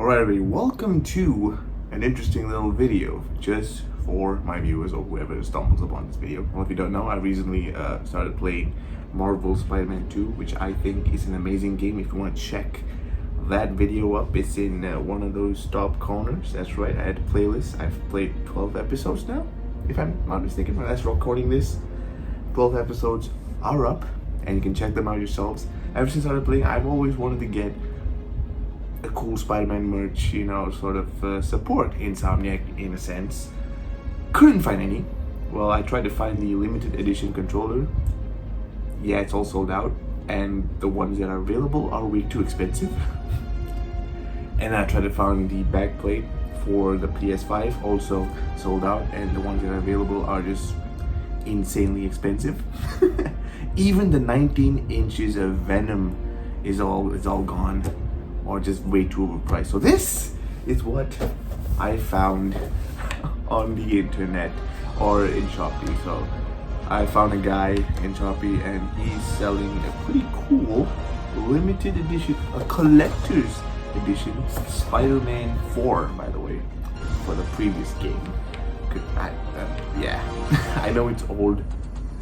Alright everybody, welcome to an interesting little video just for my viewers or whoever stumbles upon this video. Well, if you don't know, I recently started playing Marvel Spider-Man 2, which I think is an amazing game. If you want to check that video up, it's in one of those top corners. That's right, I had a playlist. I've played 12 episodes now, if I'm not mistaken. When I was recording this, 12 episodes are up and you can check them out yourselves. Ever since I started playing, I've always wanted to get a cool Spider-Man merch, you know, sort of support Insomniac in a sense. Couldn't find any. Well, I tried to find the limited edition controller. Yeah, it's all sold out, and the ones that are available are way too expensive. And I tried to find the backplate for the PS5, also sold out, and the ones that are available are just insanely expensive. Even the 19 inches of Venom is all gone, or just way too overpriced. So this is what I found on the internet or in Shopee. So I found a guy in Shopee and he's selling a pretty cool limited edition, a collector's edition Spider-Man 4, by the way, for the previous game. Yeah, I know it's old,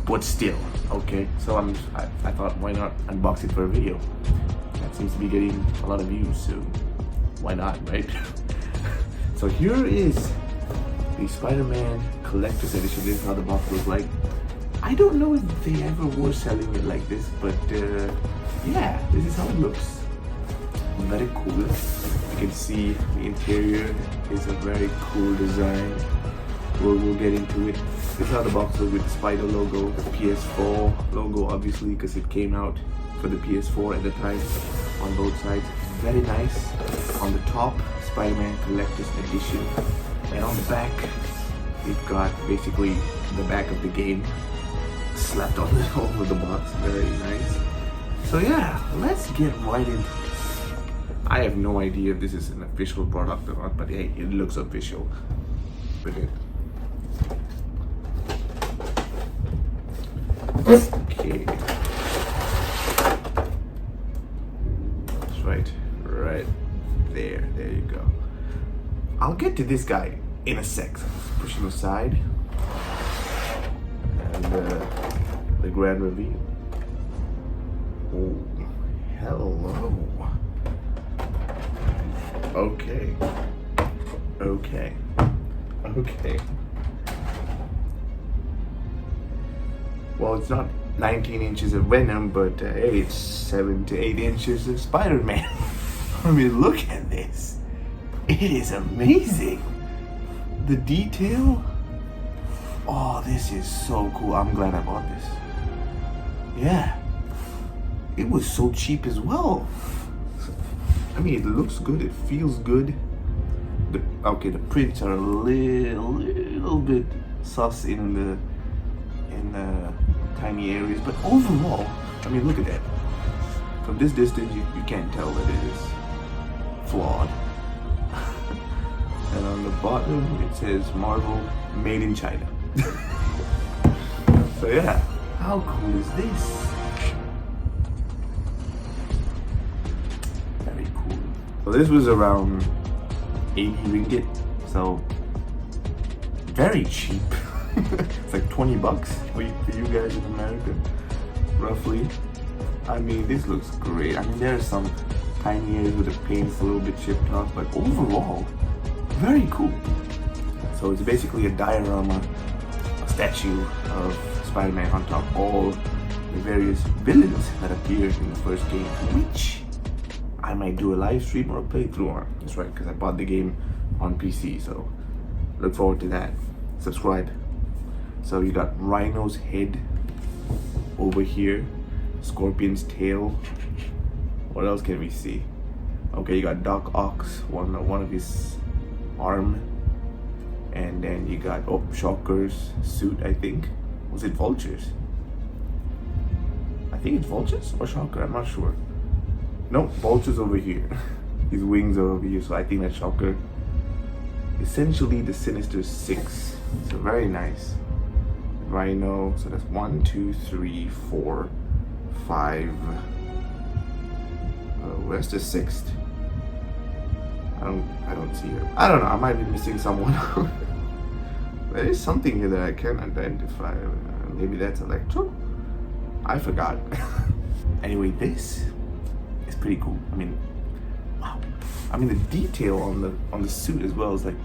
but still, okay. So I thought, why not unbox it for a video? That seems to be getting a lot of views, so why not, right? So here is the Spider-Man Collector's Edition. This is how the box looks like. I don't know if they ever were selling it like this, but yeah, this is how it looks. Very cool. You can see the interior is a very cool design. We'll get into it. This is how the box looks with the Spider logo, the PS4 logo, obviously, because it came out for the PS4 at the time on both sides. Very nice. On the top, Spider-Man Collector's Edition, and on the back we've got basically the back of the game slapped on over the box. Very nice. So yeah, let's get right into this. I have no idea if this is an official product or not, but hey, it looks official. Okay. Right there you go. I'll get to this guy in a sec. So let's push him aside, and the grand reveal. Oh, hello. Okay. Well, it's not 19 inches of Venom, but hey, it's 7 to 8 inches of Spider-Man. I mean, look at this. It is amazing. The detail. Oh, this is so cool. I'm glad I bought this. Yeah. It was so cheap as well. I mean, it looks good. It feels good. Okay, the prints are a little bit sus in the tiny areas, but overall, I mean, look at that. From this distance, you can't tell that it is flawed. And on the bottom, it says Marvel Made in China. So yeah, how cool is this? Very cool. So this was around 80 ringgit, so very cheap. It's like 20 bucks for you guys in America, roughly. I mean, this looks great. I mean, there are some tiny areas where the paint's a little bit chipped off, but overall, very cool. So it's basically a diorama, a statue of Spider-Man on top of all the various villains that appeared in the first game, which I might do a live stream or a playthrough on. That's right, because I bought the game on PC, so look forward to that. Subscribe. So you got Rhino's head over here, Scorpion's tail. What else can we see? Okay, you got Doc Ock's one of his arm, and then you got Shocker's suit. I think, was it Vulture's? I think it's Vulture's or Shocker. I'm not sure. No, Vulture's over here. His wings are over here, so I think that's Shocker. Essentially the Sinister Six. So very nice. Rhino. So that's 1, 2, 3, 4, 5. Where's the sixth? I don't see her. I don't know, I might be missing someone. There is something here that I can't identify. Maybe that's Electro? I forgot. Anyway, this is pretty cool. I mean, wow. I mean, the detail on the suit as well is like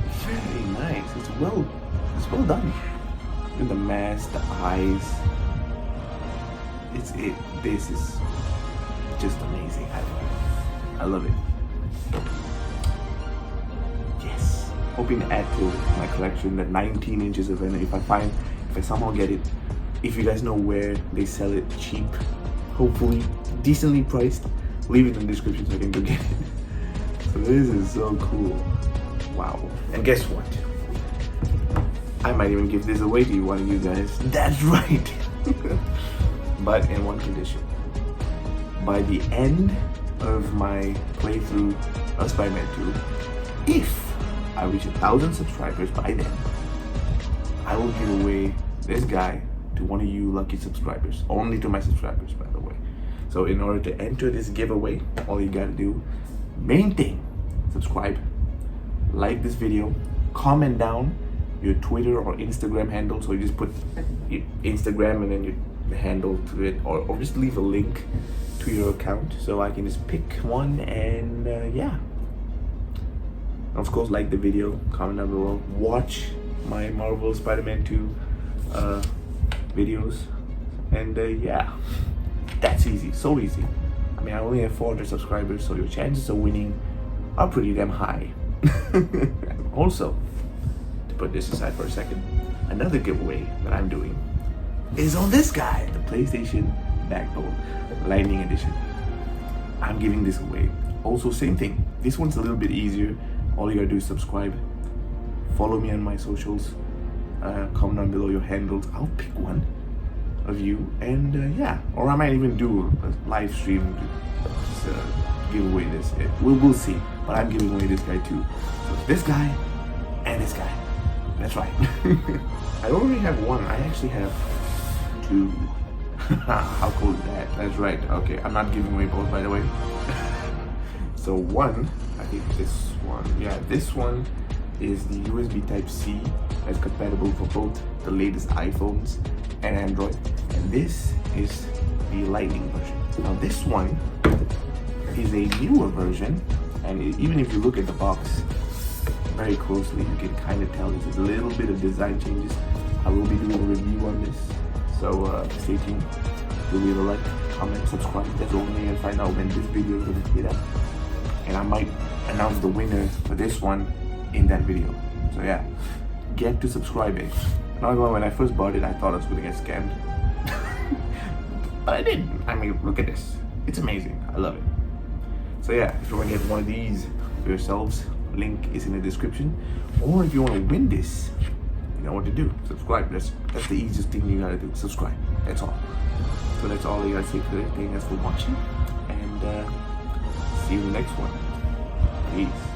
very nice. It's well done. And the mask, the eyes. This is just amazing. I love it. Yes. Hoping to add to my collection the 19 inches of Vader. If I somehow get it, if you guys know where they sell it cheap, hopefully decently priced, leave it in the description so I can go get it. So this is so cool. Wow. And guess what? I might even give this away to you, one of you guys. That's right. But in one condition. By the end of my playthrough of Spider-Man 2, if I reach 1,000 subscribers by then, I will give away this guy to one of you lucky subscribers. Only to my subscribers, by the way. So in order to enter this giveaway, all you gotta do, main thing, subscribe, like this video, comment down your Twitter or Instagram handle. So you just put your Instagram and then the handle to it, or just leave a link to your account so I can just pick one. And yeah, of course, like the video, comment down below, watch my Marvel Spider-Man 2 videos, and yeah, that's easy, so easy. I mean, I only have 400 subscribers, so your chances of winning are pretty damn high. Also, to put this aside for a second, another giveaway that I'm doing is on this guy, the PlayStation Backbone Lightning Edition. I'm giving this away. Also, same thing. This one's a little bit easier. All you gotta do is subscribe, follow me on my socials, comment down below your handles. I'll pick one of you, and yeah, or I might even do a live stream to give away this. We'll see, but I'm giving away this guy too. So this guy and this guy. That's right. I already have one. I actually have two. How cool is that? That's right. Okay, I'm not giving away both, by the way. So one, I think this one. Yeah, this one is the USB Type-C that's compatible for both the latest iPhones and Android. And this is the Lightning version. Now this one is a newer version, and even if you look at the box very closely, you can kind of tell there's a little bit of design changes. I will be doing a review on this, so stay tuned. Do leave a like, comment, subscribe, that's only, and find out when this video is going to hit up. And I might announce the winner for this one in that video. So yeah, get to subscribing. Not gonna, when I first bought it, I thought I was gonna get scammed. But I didn't. I mean, look at this. It's amazing. I love it. So yeah, if you want to get one of these for yourselves, link is in the description. Or if you want to win this, you know what to do. Subscribe. That's the easiest thing you gotta do. Subscribe. That's all. So that's all I gotta say today. Thank you guys for watching, and see you in the next one. Peace.